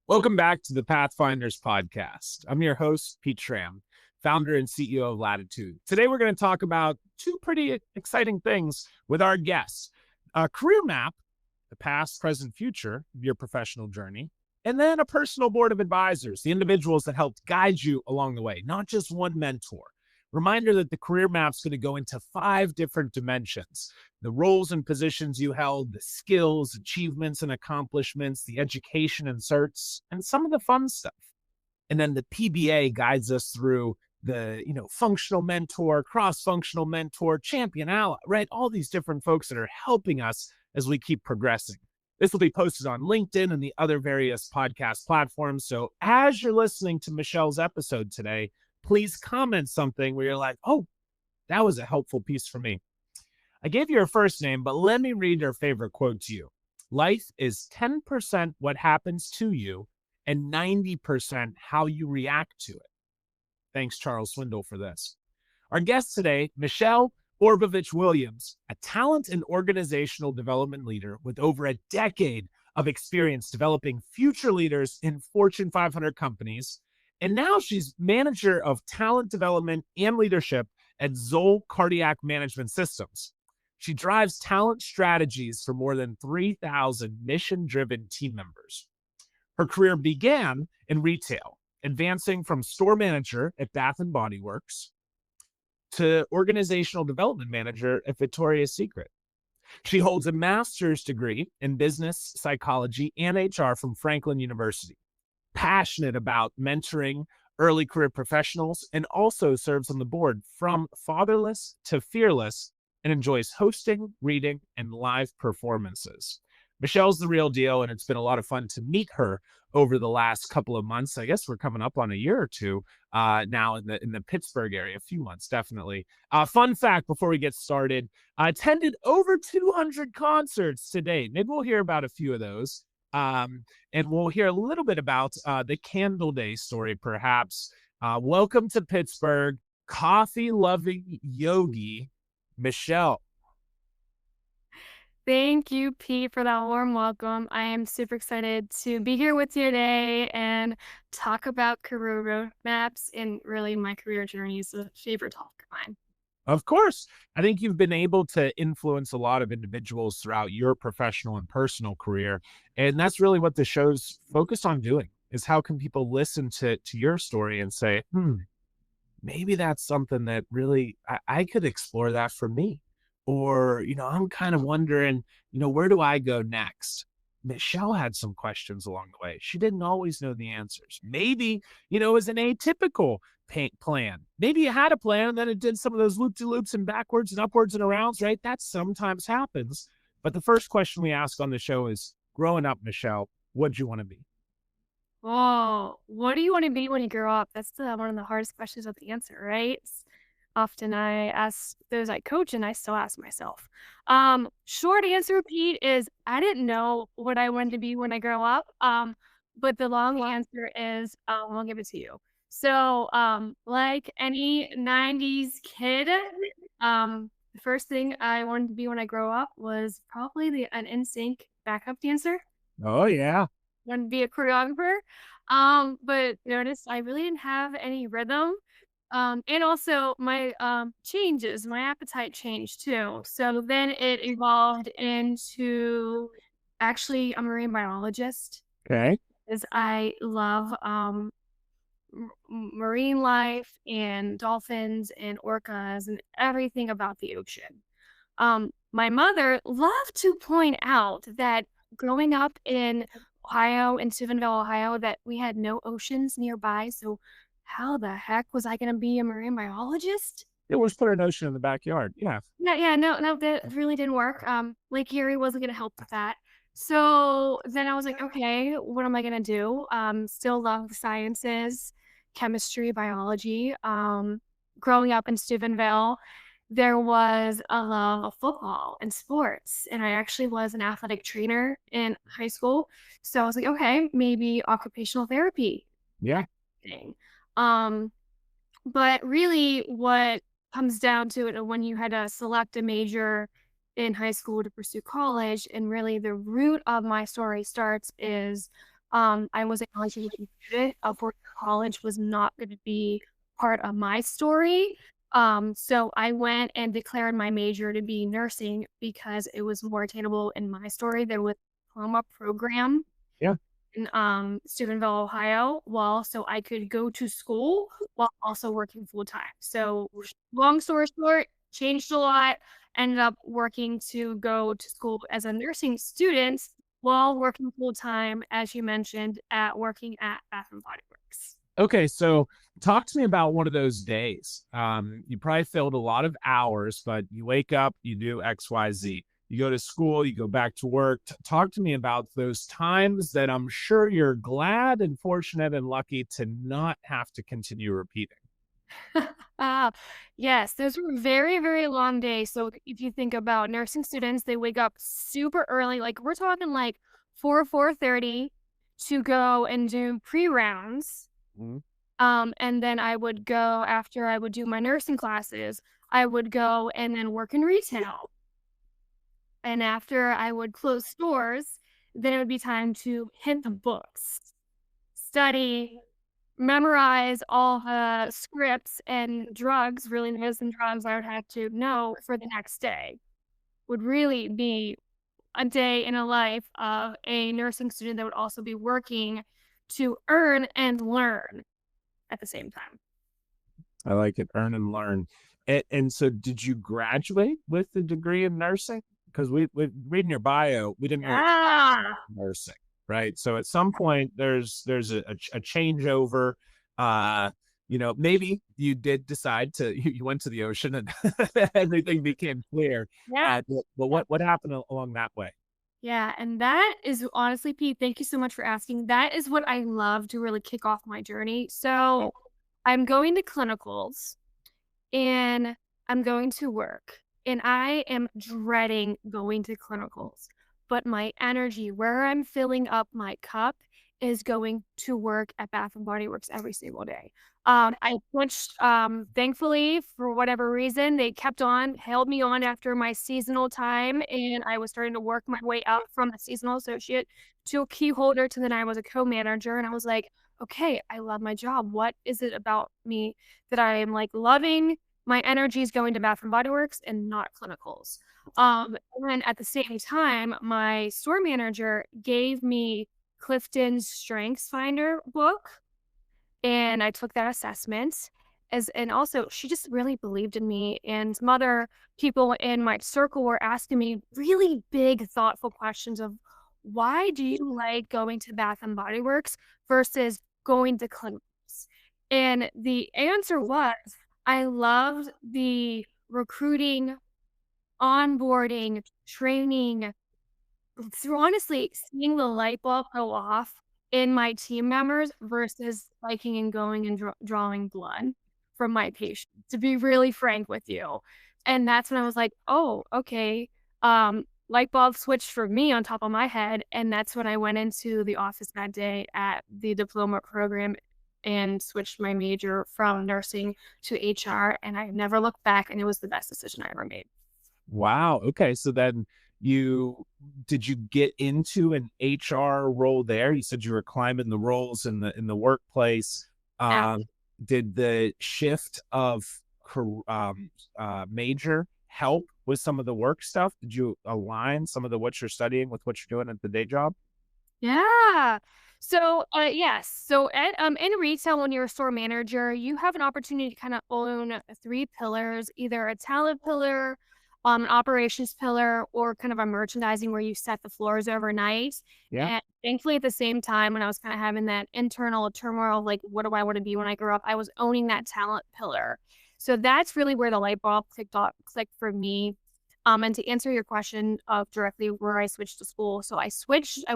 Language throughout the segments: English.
Welcome back to the Pathfinders podcast. I'm your host, Pete Schramm, founder and CEO of Latitude. Today, we're going to talk about two pretty exciting things with our guests: a career map, the past, present, future of your professional journey, and then a personal board of advisors, the individuals that helped guide you along the way, not just one mentor. Reminder that the career map's going to go into 5 different dimensions: the roles and positions you held, the skills, achievements, and accomplishments, the education and certs, and some of the fun stuff. And then the PBA guides us through the, functional mentor, cross-functional mentor, champion ally, right? All these different folks that are helping us as we keep progressing. This will be posted on LinkedIn and the other various podcast platforms. So as you're listening to Michelle's episode today, please comment something where you're like, oh, that was a helpful piece for me. I gave you her first name, but let me read her favorite quote to you. Life is 10% what happens to you and 90% how you react to it. Thanks, Charles Swindoll, for this. Our guest today, Michelle Orbovich-Williams, a talent and organizational development leader with over a decade of experience developing future leaders in Fortune 500 companies. And now she's manager of talent development and leadership at Zoll Cardiac Management Systems. She drives talent strategies for more than 3,000 mission-driven team members. Her career began in retail, advancing from store manager at Bath & Body Works to organizational development manager at Victoria's Secret. She holds a master's degree in business psychology and HR from Franklin University. Passionate about mentoring early career professionals, and also serves on the board from Fatherless to Fearless, and enjoys hosting, reading, and live performances. Michelle's the real deal, and it's been a lot of fun to meet her over the last couple of months. I guess we're coming up on a year or two now in the Pittsburgh area, a few months, definitely. Fun fact before we get started, I attended over 200 concerts to date. Maybe we'll hear about a few of those. And we'll hear a little bit about the Candle Day story, perhaps. Welcome to Pittsburgh, coffee-loving yogi, Michelle. Thank you, Pete, for that warm welcome. I am super excited to be here with you today and talk about career roadmaps, and really my career journey is a favorite topic of mine. Of course. I think you've been able to influence a lot of individuals throughout your professional and personal career. And that's really what the show's focused on doing, is how can people listen to your story and say, maybe that's something that really I could explore that for me. Or, I'm kind of wondering, where do I go next? Michelle had some questions along the way. She didn't always know the answers. Maybe, it was an atypical plan. Maybe you had a plan and then it did some of those loop-de-loops and backwards and upwards and arounds, right? That sometimes happens. But the first question we ask on the show is, growing up, Michelle, what'd you want to be? Oh, what do you want to be when you grow up? That's one of the hardest questions to answer, right? Often I ask those I coach, and I still ask myself. Short answer, Pete, is I didn't know what I wanted to be when I grow up. But the long answer is I'll give it to you. So, like any 90s kid, the first thing I wanted to be when I grow up was probably an NSYNC backup dancer. Oh, yeah. Wanted to be a choreographer. But notice I really didn't have any rhythm. And also my my appetite changed too. So then it evolved into actually a marine biologist. Okay. Because I love marine life and dolphins and orcas and everything about the ocean. My mother loved to point out that growing up in Ohio, in Steubenville, Ohio, that we had no oceans nearby. So how the heck was I going to be a marine biologist? It was put an ocean in the backyard. Yeah. No, that really didn't work. Lake Erie wasn't going to help with that. So then I was like, okay, what am I going to do? Still love the sciences, chemistry, biology. Growing up in Steubenville, there was a love of football and sports. And I actually was an athletic trainer in high school. So I was like, okay, maybe occupational therapy. Yeah. Thing. But really what comes down to it when you had to select a major in high school to pursue college, and really the root of my story starts is I was a non-traditional student. College was not going to be part of my story. So I went and declared my major to be nursing because it was more attainable in my story than with diploma program Yeah. in Steubenville, Ohio, so I could go to school while also working full time. So long story short, changed a lot, ended up working to go to school as a nursing student while working full time, as you mentioned, at working at Bath and Body Works. Okay, so talk to me about one of those days. You probably filled a lot of hours, but you wake up, you do X, Y, Z. You go to school, you go back to work. Talk to me about those times that I'm sure you're glad and fortunate and lucky to not have to continue repeating. Ah, yes, those were very, very long days. So if you think about nursing students, they wake up super early. Like we're talking like 4:30 to go and do pre-rounds. Mhm. And then I would go after I would do my nursing classes, I would go and then work in retail. And after I would close stores, then it would be time to hit the books, study, memorize all the scripts and drugs, really medicine drugs I would have to know for the next day. Would really be a day in a life of a nursing student that would also be working to earn and learn at the same time. I like it. Earn and learn. And so did you graduate with the degree in nursing? Because we reading your bio, we didn't really Ah, nursing, right? So at some point there's a changeover. Uh, maybe you did decide to you went to the ocean and everything became clear. yeah. But what happened along that way? Yeah, and that is honestly, Pete, thank you so much for asking. That is what I love to really kick off my journey. So I'm going to clinicals and I'm going to work and I am dreading going to clinicals. But my energy, where I'm filling up my cup, is going to work at Bath and Body Works every single day. I switched, thankfully, for whatever reason, they kept on, held me on after my seasonal time, and I was starting to work my way up from a seasonal associate to a key holder to then I was a co-manager. And I was like, okay, I love my job. What is it about me that I am like loving? My energy is going to Bath and Body Works and not clinicals. And at the same time, my store manager gave me Clifton's StrengthsFinder book, and I took that assessment. And also she just really believed in me, and some other people in my circle were asking me really big, thoughtful questions of why do you like going to Bath and Body Works versus going to clinicals? And the answer was I loved the recruiting, onboarding, training, through honestly seeing the light bulb go off in my team members versus liking and going and drawing blood from my patients, to be really frank with you. And that's when I was like, "Oh, okay." Light bulb switched for me on top of my head, and that's when I went into the office that day at the diploma program and switched my major from nursing to HR, and I never looked back, and it was the best decision I ever made. Wow. Okay. So then you did you get into an HR role there? You said you were climbing the roles in the workplace. Um, did the shift of major help with some of the work stuff? Did you align some of the what you're studying with what you're doing at the day job? Yeah. So, yes. So in retail, when you're a store manager, you have an opportunity to kind of own three pillars, either a talent pillar, an operations pillar, or kind of a merchandising where you set the floors overnight. Yeah. And thankfully, at the same time, when I was kind of having that internal turmoil, like, what do I want to be when I grow up? I was owning that talent pillar. So that's really where the light bulb clicked for me. And to answer your question of directly where I switched to school, so I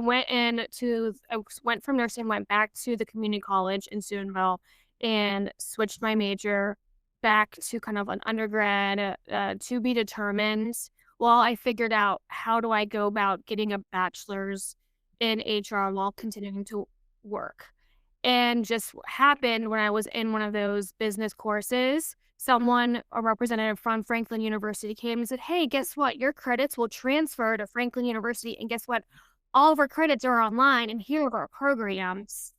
went from nursing, went back to the community college in Steubenville and switched my major back to kind of an undergrad, to be determined, while I figured out how do I go about getting a bachelor's in HR while continuing to work. And just happened when I was in one of those business courses, a representative from Franklin University came and said, "Hey, guess what? Your credits will transfer to Franklin University." And guess what? all of our credits are online and here are our programs.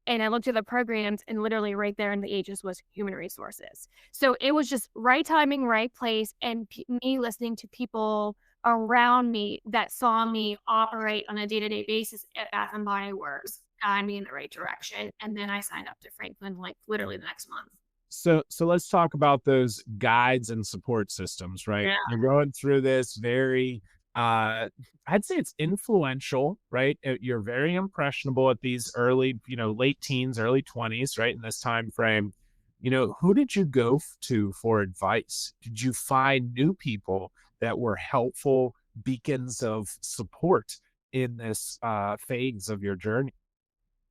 And I looked at the programs and literally right there in the ages was human resources. So it was just right timing, right place, and me listening to people around me that saw me operate on a day-to-day basis at Bath and Body Works, guide me in the right direction. And then I signed up to Franklin like literally the next month. So let's talk about those guides and support systems, right? Yeah. You're going through this very I'd say it's influential, right? You're very impressionable at these early, late teens, early 20s, right? In this time frame. Who did you go to for advice? Did you find new people that were helpful beacons of support in this phase of your journey?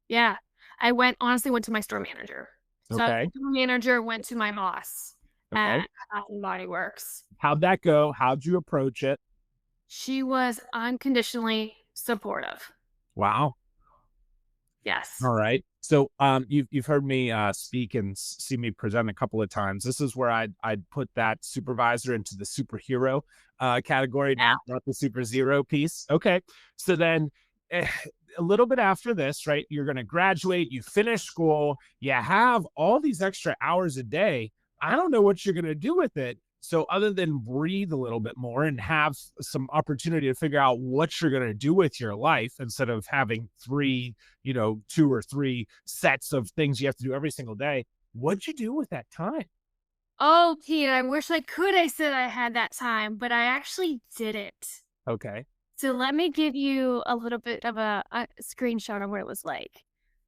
Yeah. I honestly went to my store manager. So Okay. the store manager went to my boss Okay. at Bath and Body Works. How'd that go? How'd you approach it? She was unconditionally supportive. Wow. Yes. All right. So you've heard me speak and see me present a couple of times. This is where I'd put that supervisor into the superhero category, Yeah. not the super zero piece. Okay. So then a little bit after this, right, you're going to graduate, you finish school, you have all these extra hours a day. I don't know what you're going to do with it. So other than breathe a little bit more and have some opportunity to figure out what you're going to do with your life instead of having two or three sets of things you have to do every single day, what'd you do with that time? Oh, Pete, I wish I could. I said I had that time, but I actually didn't. Okay. So let me give you a little bit of a screenshot of what it was like.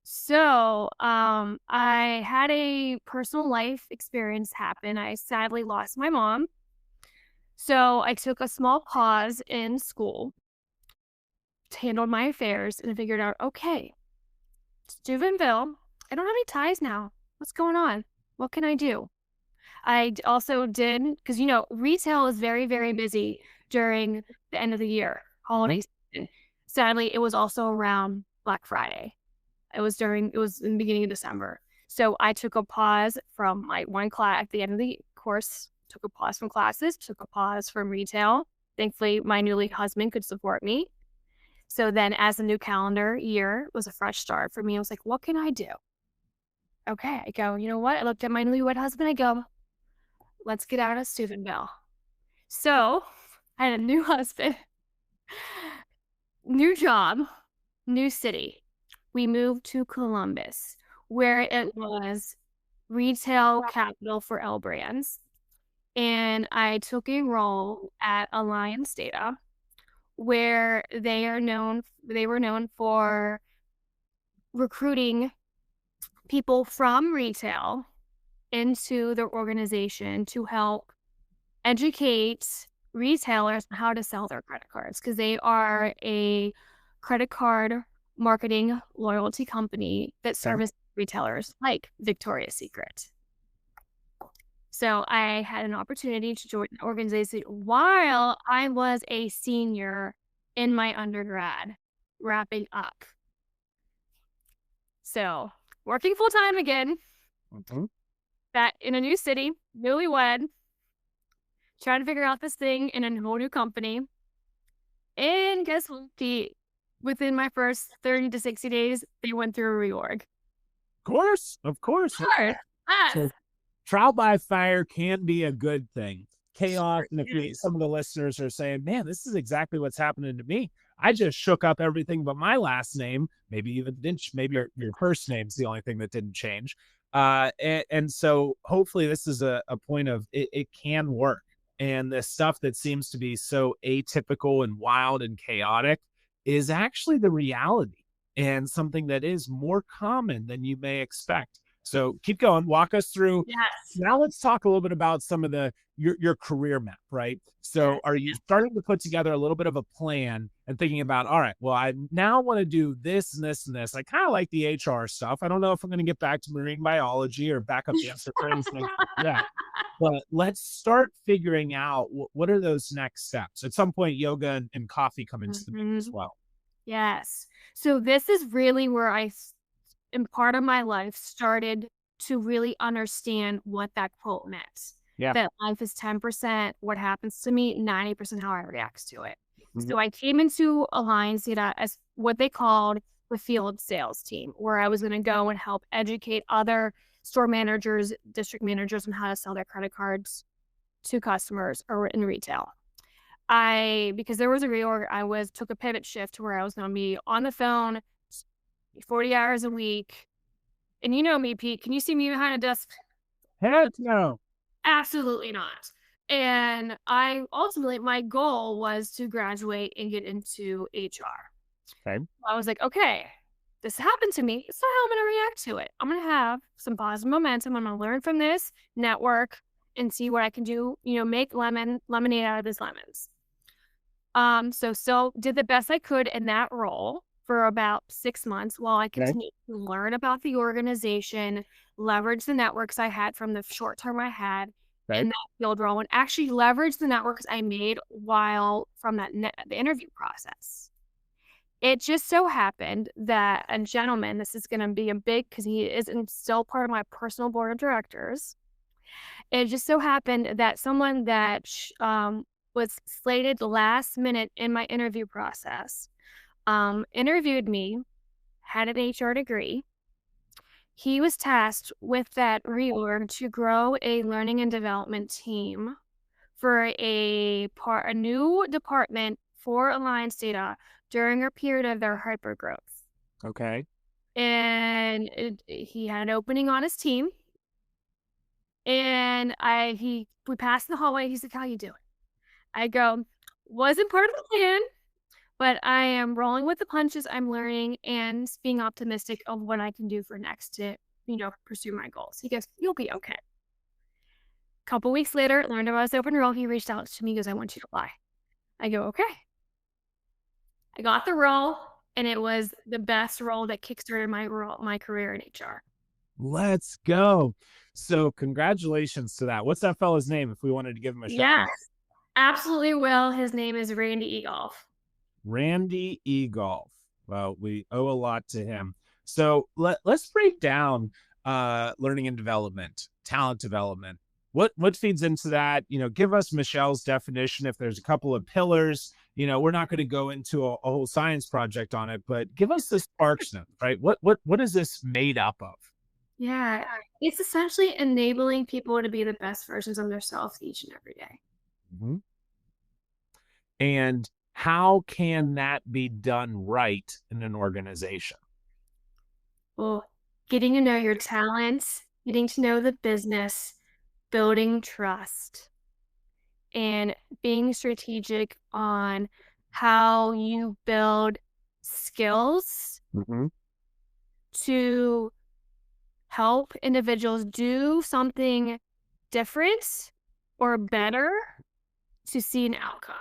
So I had a personal life experience happen. I sadly lost my mom. So I took a small pause in school, handled my affairs, and figured out, okay, Steubenville, I don't have any ties now. What's going on? What can I do? I also did, because, retail is very, very busy during the end of the year, holiday season. Sadly, it was also around Black Friday. It was in the beginning of December. So I took a pause from my one class at the end of the course, took a pause from classes, took a pause from retail. Thankfully, my newly husband could support me. So then as the new calendar year was a fresh start for me, I was like, what can I do? Okay, I go, you know what? I looked at my newlywed husband. I go, let's get out of Steubenville. So I had a new husband, new job, new city. We moved to Columbus, where it was retail capital for L brands. And I took a role at Alliance Data, where they were known for recruiting people from retail into their organization to help educate retailers on how to sell their credit cards, because they are a credit card marketing loyalty company that services retailers like Victoria's Secret. So I had an opportunity to join the organization while I was a senior in my undergrad, wrapping up. So working full time again, that in a new city, newlywed, trying to figure out this thing in a whole new company. And guess what, Pete? Within my first 30 to 60 days, they went through a reorg. Of course. Sure. So, trial by fire can be a good thing. Chaos, and if some of the listeners are saying, man, this is exactly what's happening to me. I just shook up everything but my last name. Maybe even didn't. Maybe your first name's the only thing that didn't change. And so hopefully this is a point of it can work. And the stuff that seems to be so atypical and wild and chaotic is actually the reality and something that is more common than you may expect. So keep going, walk us through. Yes. Now let's talk a little bit about some of your career map, right? So are you starting to put together a little bit of a plan and thinking about, all right, well, I now want to do this and this and this. I kind of like the HR stuff. I don't know if I'm going to get back to marine biology or back up the answer for anything. Yeah. But let's start figuring out what are those next steps. At some point, yoga and coffee come into the mix as well. Yes. So this is really where I, in part of my life, started to really understand what that quote meant. Yeah. That life is 10% what happens to me, 90% how I react to it. So I came into Alliance Data as what they called the field sales team, where I was going to go and help educate other store managers, district managers on how to sell their credit cards to customers or in retail. Because there was a reorg, took a pivot shift where I was going to be on the phone 40 hours a week. And you know me, Pete, can you see me behind a desk? Heck no. Absolutely not. And my goal was to graduate and get into HR. Okay. I was like, okay, this happened to me. So how I'm going to react to it? I'm going to have some positive momentum. I'm going to learn from this, network, and see what I can do, make lemonade out of these lemons. So did the best I could in that role for about 6 months while I continued to learn about the organization, leverage the networks I had from the short term I had in that field role, and actually leverage the networks I made while from the interview process. It just so happened that a gentleman, this is going to be because he isn't still part of my personal board of directors. It just so happened that someone that was slated last minute in my interview process interviewed me, had an HR degree. He was tasked with that reorg to grow a learning and development team for a new department for Alliance Data during a period of their hypergrowth. Okay. And he had an opening on his team. And we passed in the hallway. He's like, "How you doing?" I go, "Wasn't part of the plan, but I am rolling with the punches. I'm learning and being optimistic of what I can do for next to, pursue my goals." He goes, "You'll be okay." A couple weeks later, learned about his open role. He reached out to me, he goes, "I want you to apply." I go, "Okay." I got the role, and it was the best role that kickstarted my career in HR. Let's go. So congratulations to that. What's that fella's name if we wanted to give him a shout out? Yes, absolutely will. His name is Randy Egolf. Randy Egolf. Well, we owe a lot to him. So let's break down learning and development, talent development. What feeds into that? Give us Michelle's definition. If there's a couple of pillars, we're not going to go into a whole science project on it, but give us the sparks note, right? What is this made up of? Yeah, it's essentially enabling people to be the best versions of themselves each and every day. Mm-hmm. And how can that be done right in an organization? Well, getting to know your talents, getting to know the business, building trust, and being strategic on how you build skills to help individuals do something different or better to see an outcome.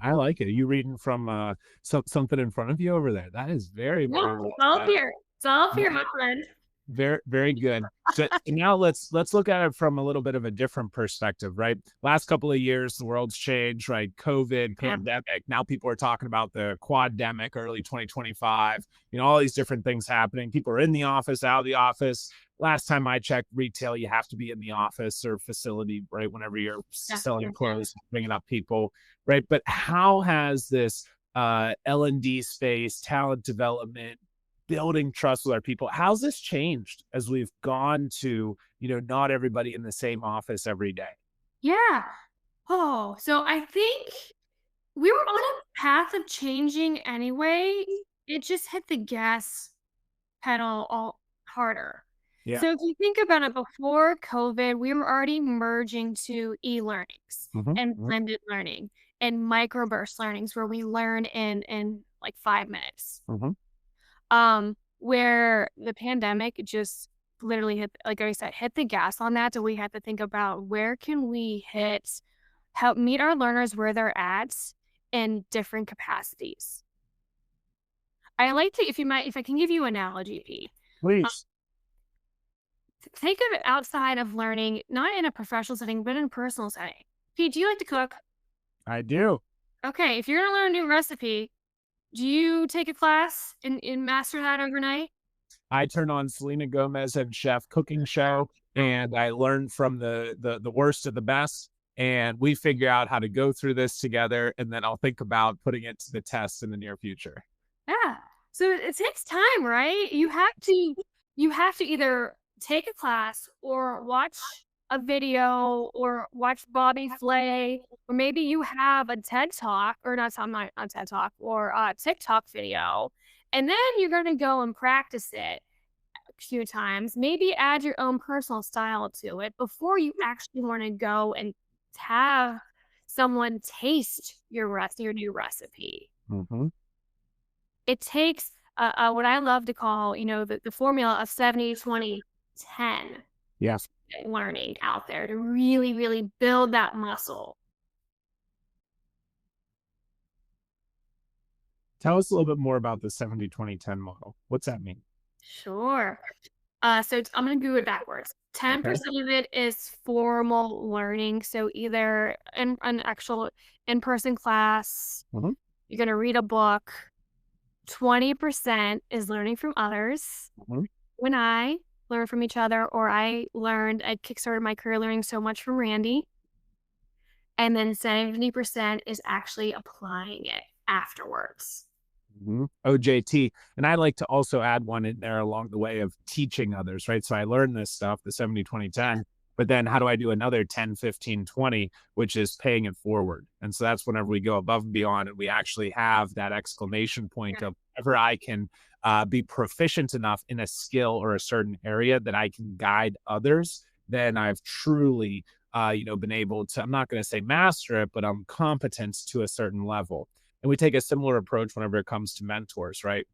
I like it. Are you reading from something in front of you over there? That is very, very it's all here. It's all here, my friend. Very, very good. So now let's look at it from a little bit of a different perspective, right? Last couple of years, the world's changed, right? COVID, pandemic. Now people are talking about the quademic, early 2025. All these different things happening. People are in the office, out of the office. Last time I checked retail, you have to be in the office or facility, right? Whenever you're selling clothes, bringing up people, right? But how has this L&D space, talent development, building trust with our people, how's this changed as we've gone to, not everybody in the same office every day? Yeah. Oh, so I think we were on a path of changing anyway. It just hit the gas pedal all harder. Yeah. So if you think about it, before COVID, we were already merging to e-learnings and blended learning and microburst learnings where we learn in like 5 minutes. Where the pandemic just literally hit, like I said, hit the gas on that. So we had to think about where can we help meet our learners where they're at in different capacities. I like to, if I can give you an analogy, Pete. Please. Think of it outside of learning, not in a professional setting, but in a personal setting. Pete, do you like to cook? I do. Okay, if you're going to learn a new recipe, do you take a class and master that overnight? I turn on Selena Gomez and Chef cooking show, and I learn from the worst of the best. and we figure out how to go through this together, and then I'll think about putting it to the test in the near future. Yeah. So it takes time, right? You have to either take a class or watch a video or watch Bobby Flay, or maybe you have a TED Talk or not TED Talk or a TikTok video, and then you're gonna go and practice it a few times. Maybe add your own personal style to it before you actually want to go and have someone taste your new recipe. Mm-hmm. It takes what I love to call, the formula of 70-20-10 Yeah. learning out there to really, really build that muscle. Tell us a little bit more about the 70-20-10 model. What's that mean? Sure. So I'm going to do it backwards. 10% of it is formal learning. So either in an actual in-person class, Mhm. you're going to read a book. 20% is learning from others. Mhm. When I learn from each other, or I kickstarted my career learning so much from Randy. And then 70% is actually applying it afterwards. Mhm. OJT. And I like to also add one in there along the way of teaching others, right? So I learned this stuff, the 70-20-10, but then how do I do another 10-15-20, which is paying it forward? And so that's whenever we go above and beyond and we actually have that exclamation point of whenever I can be proficient enough in a skill or a certain area that I can guide others, then I've truly, been able to, I'm not going to say master it, but I'm competent to a certain level. And we take a similar approach whenever it comes to mentors, right?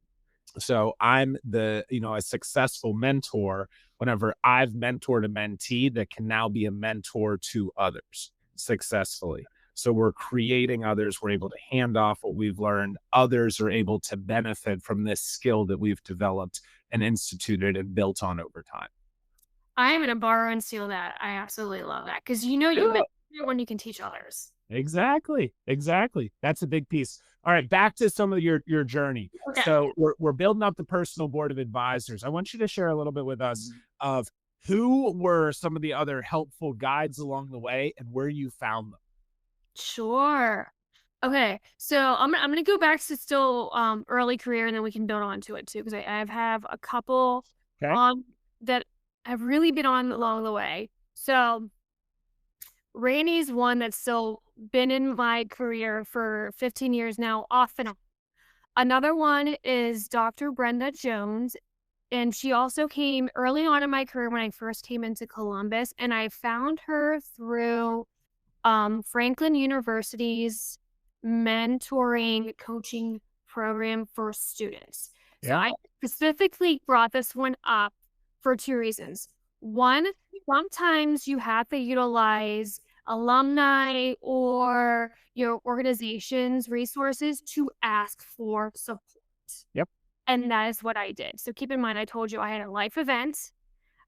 So I'm a successful mentor whenever I've mentored a mentee that can now be a mentor to others successfully. So we're creating others, we're able to hand off what we've learned. Others are able to benefit from this skill that we've developed and instituted and built on over time. I am going to borrow and steal that. I absolutely love that because you Yeah. when you can teach others. Exactly. That's a big piece. All right, back to some of your journey. Okay. So we're building up the personal board of advisors. I want you to share a little bit with us of who were some of the other helpful guides along the way and where you found them. Sure. Okay, so I'm gonna go back to still early career, and then we can build on to it too, because I have a couple Okay. that have really been on along the way. So Randy's one that's still been in my career for 15 years now, off and on. Another one is Dr. Brenda Jones, and she also came early on in my career when I first came into Columbus, and I found her through Franklin University's mentoring coaching program for students. So Yeah. I specifically brought this one up for two reasons. One, sometimes you have to utilize alumni or your organization's resources to ask for support. Yep. And that is what I did. So keep in mind, I told you I had a life event.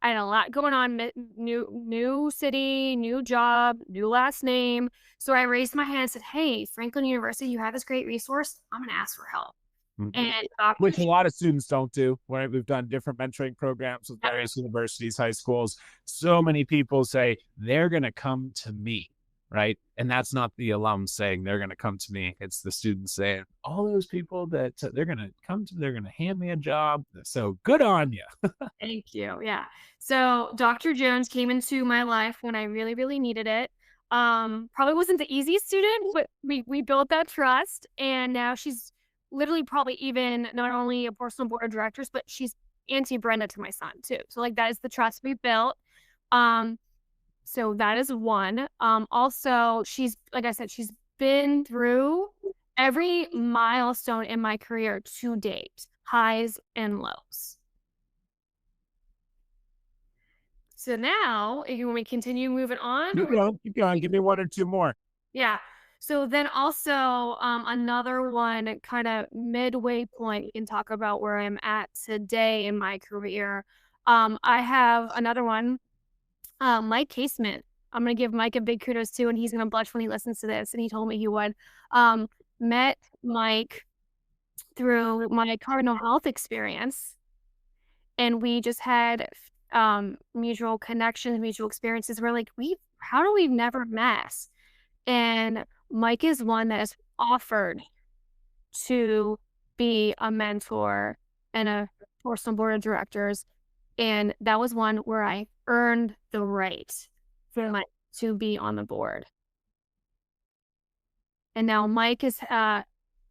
I had a lot going on, new city, new job, new last name. So I raised my hand and said, "Hey, Franklin University, you have this great resource. I'm going to ask for help." Mhm. And Which a lot of students don't do. Right? We've done different mentoring programs with various universities, high schools. So many people say they're going to come to me, right? And that's not the alums saying they're going to come to me. It's the students saying, all those people that they're going to come to, they're going to hand me a job. So good on you. thank you. Yeah. So Dr. Jones came into my life when I really, really needed it. Probably wasn't the easiest student, but we built that trust, and now she's literally probably even not only a personal board of directors, but she's Auntie Brenda to my son too. So like that is the trust we built. So that is one. Also, she's like I said, she's been through every milestone in my career to date, highs and lows. So now, when we continue moving on, Keep going. Give me one or two more. yeah. So then also another one kind of midway point, we can talk about where I'm at today in my career. I have another one, Mike Casement. I'm going to give Mike a big kudos too, and he's going to blush when he listens to this, and he told me he would. Met Mike through my Cardinal Health experience, and we just had mutual connections, mutual experiences. We're like, we how do we never met? And Mike is one that has offered to be a mentor and a personal board of directors. And that was one where I earned the right for Mike to be on the board. And now Mike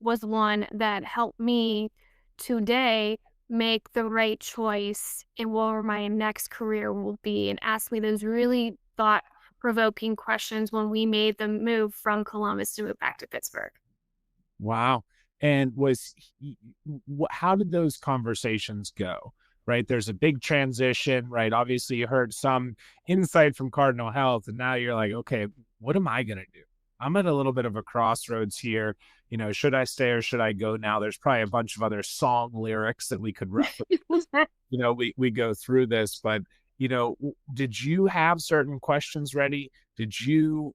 was one that helped me today make the right choice in where my next career will be, and asked me those really thought-provoking questions when we made the move from Columbus to move back to Pittsburgh. Wow. And how did those conversations go? Right. There's a big transition, right? Obviously, you heard some insight from Cardinal Health, and now you're like, okay, what am I going to do? I'm at a little bit of a crossroads here. Should I stay or should I go now? There's probably a bunch of other song lyrics that we could reference. We go through this, but, did you have certain questions ready? Did you,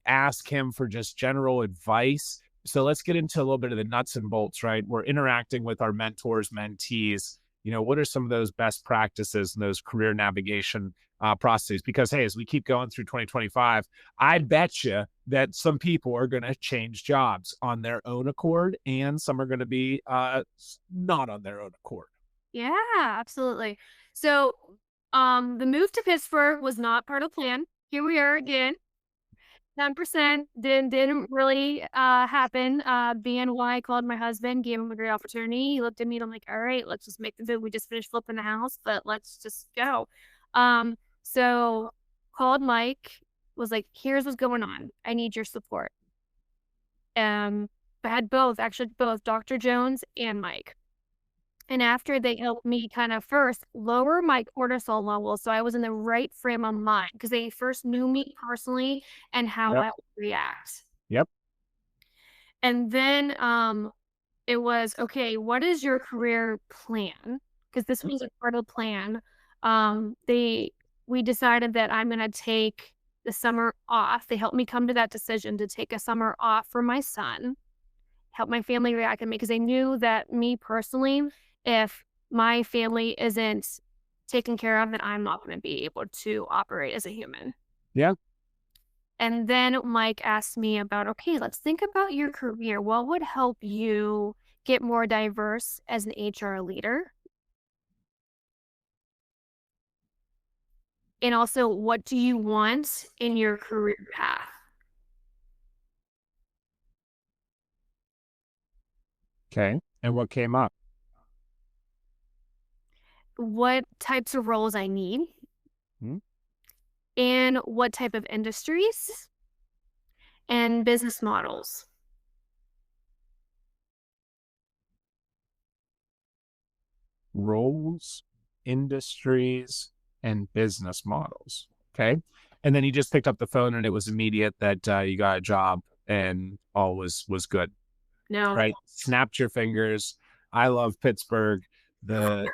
ask him for just general advice? So let's get into a little bit of the nuts and bolts, right? We're interacting with our mentors, mentees. What are some of those best practices and those career navigation processes? Because, hey, as we keep going through 2025, I bet you that some people are going to change jobs on their own accord, and some are going to be not on their own accord. Yeah, absolutely. So the move to Pittsburgh was not part of the plan. Here we are again. 10% didn't really happen. BNY called my husband, gave him a great opportunity. He looked at me and I'm like, all right, let's just make the move. We just finished flipping the house, but let's just go. So called Mike, was like, here's what's going on. I need your support. I had both Dr. Jones and Mike. And after they helped me kind of first lower my cortisol levels, so I was in the right frame of mind, because they first knew me personally and how I would react. Yep. And then it was, okay, what is your career plan? Because this was a part of the plan. We decided that I'm going to take the summer off. They helped me come to that decision to take a summer off for my son, help my family react to me, because they knew that me personally, if my family isn't taken care of, then I'm not going to be able to operate as a human. Yeah. And then Mike asked me about, okay, let's think about your career. What would help you get more diverse as an HR leader? And also, what do you want in your career path? Okay. And what came up? What types of roles I need, and what type of industries and business models. Roles, industries, and business models. Okay. And then you just picked up the phone and it was immediate that you got a job and all was good. No. Right. Snapped your fingers. I love Pittsburgh. The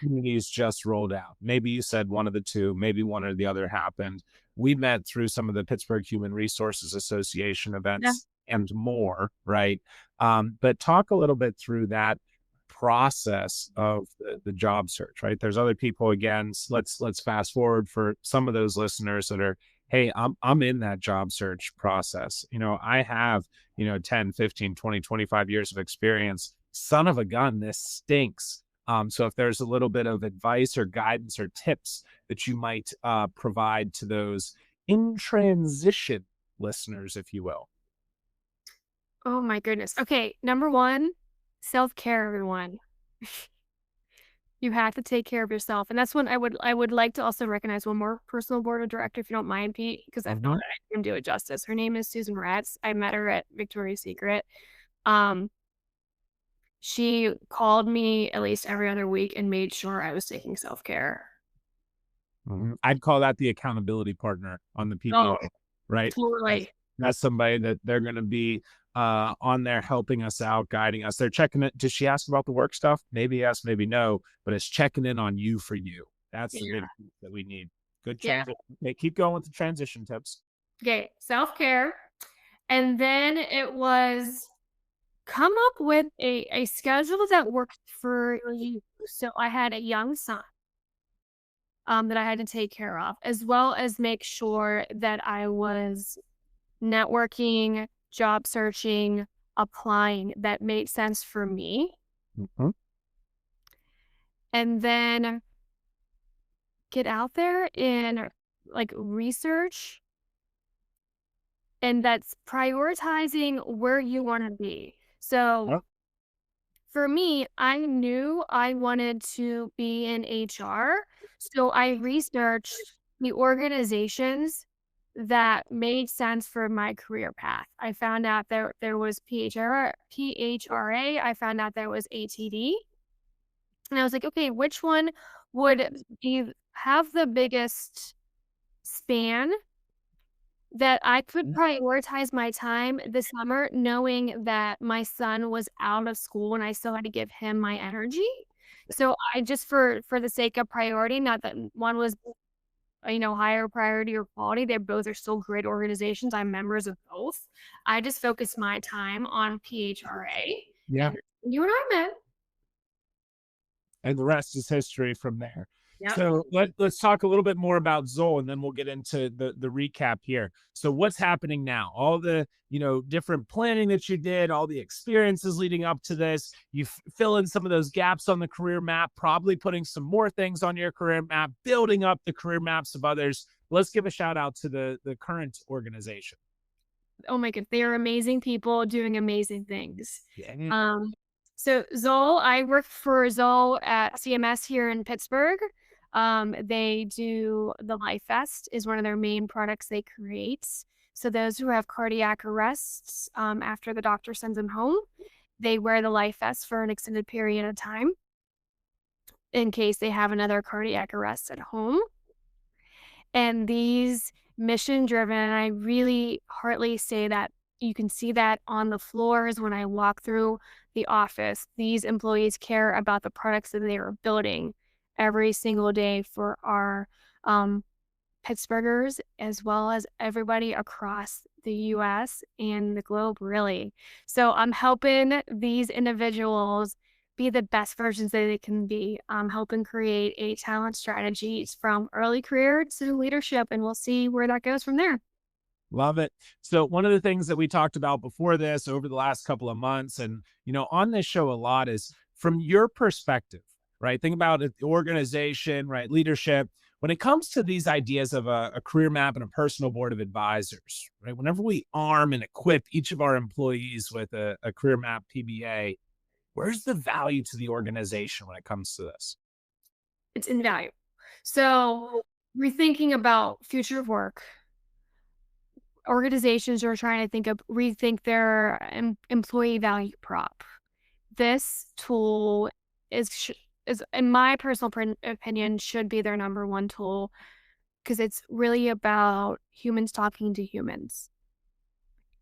communities just rolled out. Maybe you said one of the two, maybe one or the other happened. We met through some of the Pittsburgh Human Resources Association events and more, right? But talk a little bit through that process of the job search, right? There's other people, again, let's fast forward for some of those listeners that are, hey, I'm in that job search process. I have, 10, 15, 20, 25 years of experience. Son of a gun, this stinks. So if there's a little bit of advice or guidance or tips that you might provide to those in transition listeners, if you will. Oh my goodness. Okay. Number one, self-care, everyone. You have to take care of yourself. And that's when I would like to also recognize one more personal board of director, if you don't mind, Pete, because I feel like I can do it justice. Her name is Susan Ratz. I met her at Victoria's Secret. She called me at least every other week and made sure I was taking self-care. I'd call that the accountability partner on the people, right? Totally. That's somebody that they're going to be on there helping us out, guiding us. They're checking it. Did she ask about the work stuff? Maybe yes, maybe no, but it's checking in on you for you. That's the big piece that we need. Good transition. Okay, keep going with the transition tips. Okay, self-care. And then it was come up with a schedule that works for you. So I had a young son. that I had to take care of, as well as make sure that I was networking, job searching, applying that made sense for me. Mhm. And then get out there and like research, and that's prioritizing where you want to be. So Yep. for me, I knew I wanted to be in HR. So I researched the organizations that made sense for my career path. I found out there was PHRA. I found out there was ATD. And I was like, okay, which one would have the biggest span that I could prioritize my time this summer, knowing that my son was out of school and I still had to give him my energy. So I just for the sake of priority, not that one was, higher priority or quality, they both are still great organizations. I'm members of both. I just focused my time on PHRA, Yeah. and you and I met. And the rest is history from there. Yep. So let's talk a little bit more about Zoll, and then we'll get into the recap here. So what's happening now? All the different planning that you did, all the experiences leading up to this, you fill in some of those gaps on the career map, probably putting some more things on your career map, building up the career maps of others. Let's give a shout out to the current organization. Oh my god, they are amazing people doing amazing things. Yeah. Um, so Zoll, I work for Zoll at CMS here in Pittsburgh. They do the Life Vest is one of their main products they create. So those who have cardiac arrests, after the doctor sends them home, they wear the Life Vest for an extended period of time in case they have another cardiac arrest at home. And these mission driven, and I really heartily say that you can see that on the floors when I walk through the office. These employees care about the products that they are building every single day for our Pittsburghers, as well as everybody across the US and the globe, really. So I'm helping these individuals be the best versions that they can be. I'm helping create a talent strategies from early career to leadership, and we'll see where that goes from there. Love it. So one of the things that we talked about before this over the last couple of months and on this show a lot is from your perspective, right? Think about it, the organization, right? Leadership. When it comes to these ideas of a career map and a personal board of advisors, right? Whenever we arm and equip each of our employees with a career map PBA, where's the value to the organization when it comes to this? It's invaluable. So rethinking about future of work, organizations are trying to rethink their employee value prop. This tool is in my personal opinion should be their number one tool, because it's really about humans talking to humans.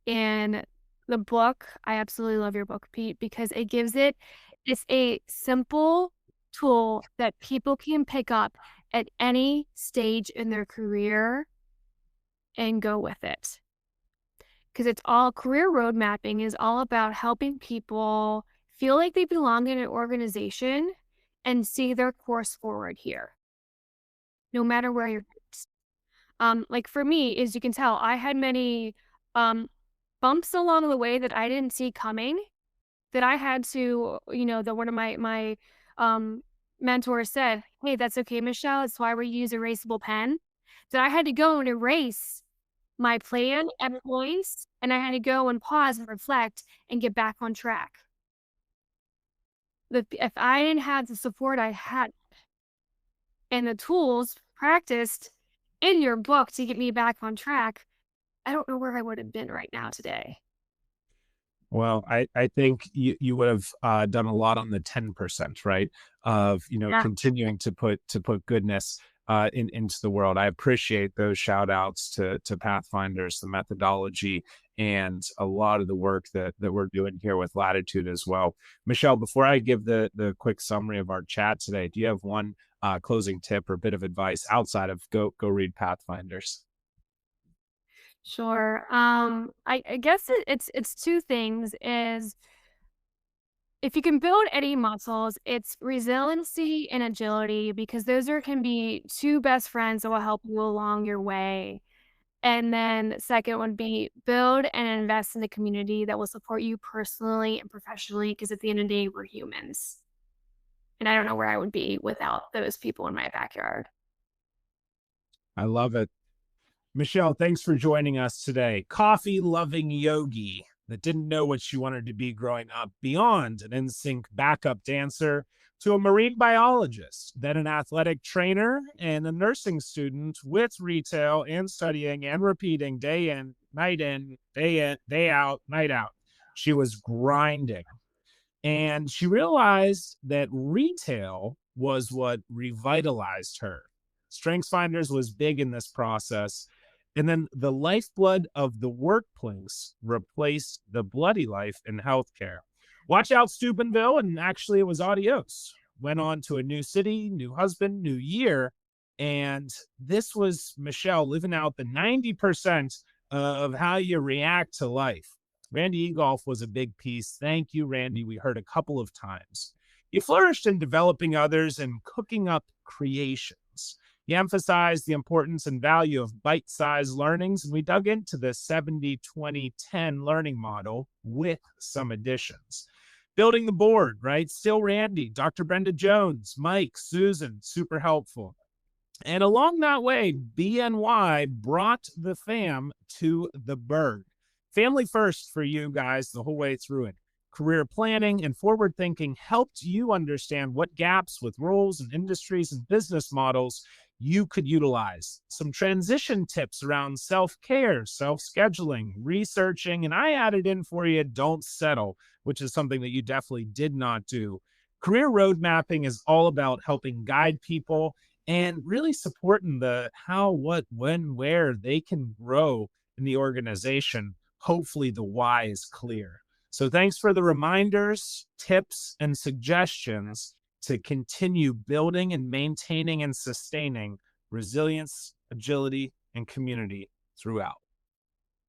And the book, I absolutely love your book, Pete, because it's a simple tool that people can pick up at any stage in their career and go with it. Because it's all career road mapping is all about helping people feel like they belong in an organization and see their course forward here, no matter where you're at. Like for me, as you can tell, I had many bumps along the way that I didn't see coming, that I had to, that one of my mentors said, "Hey, that's okay, Michelle. It's why we use erasable pen." That I had to go and erase my plan at points, and I had to go and pause and reflect and get back on track. If I didn't have the support I had and the tools practiced in your book to get me back on track, I don't know where I would have been right now today. Well, I think you would have done a lot on the 10%, right? Of Yeah. continuing to put goodness into the world. I appreciate those shout outs to Pathfinders, the methodology, and a lot of the work that we're doing here with Latitude as well. Michelle, before I give the quick summary of our chat today, do you have one closing tip or bit of advice outside of go read Pathfinders? Sure. I guess it's two things is If you can build any muscles, it's resiliency and agility, because those can be two best friends that will help you along your way. And then the second would be build and invest in a community that will support you personally and professionally, because at the end of the day, we're humans. And I don't know where I would be without those people in my backyard. I love it. Michelle, thanks for joining us today. Coffee-loving yogi that didn't know what she wanted to be growing up, beyond an NSYNC backup dancer to a marine biologist, then an athletic trainer and a nursing student with retail and studying and repeating day in, day out, night out. She was grinding. And she realized that retail was what revitalized her. StrengthsFinders was big in this process. And then the lifeblood of the workplace replaced the bloody life in healthcare. Watch out, Steubenville. And actually, it was adios. Went on to a new city, new husband, new year. And this was Michelle living out the 90% of how you react to life. Randy Egolf was a big piece. Thank you, Randy. We heard a couple of times. You flourished in developing others and cooking up creations. You emphasized the importance and value of bite-sized learnings, and we dug into the 70-20-10 learning model with some additions. Building the board, right? Still Randy, Dr. Brenda Jones, Mike, Susan, super helpful. And along that way, BNY brought the fam to the bird. Family first for you guys the whole way through it. Career planning and forward thinking helped you understand what gaps with roles and industries and business models you could utilize. Some transition tips around self-care, self-scheduling, researching, and I added in for you, don't settle, which is something that you definitely did not do. Career road mapping is all about helping guide people and really supporting the how, what, when, where they can grow in the organization. Hopefully the why is clear. So thanks for the reminders, tips, and suggestions to continue building and maintaining and sustaining resilience, agility, and community throughout.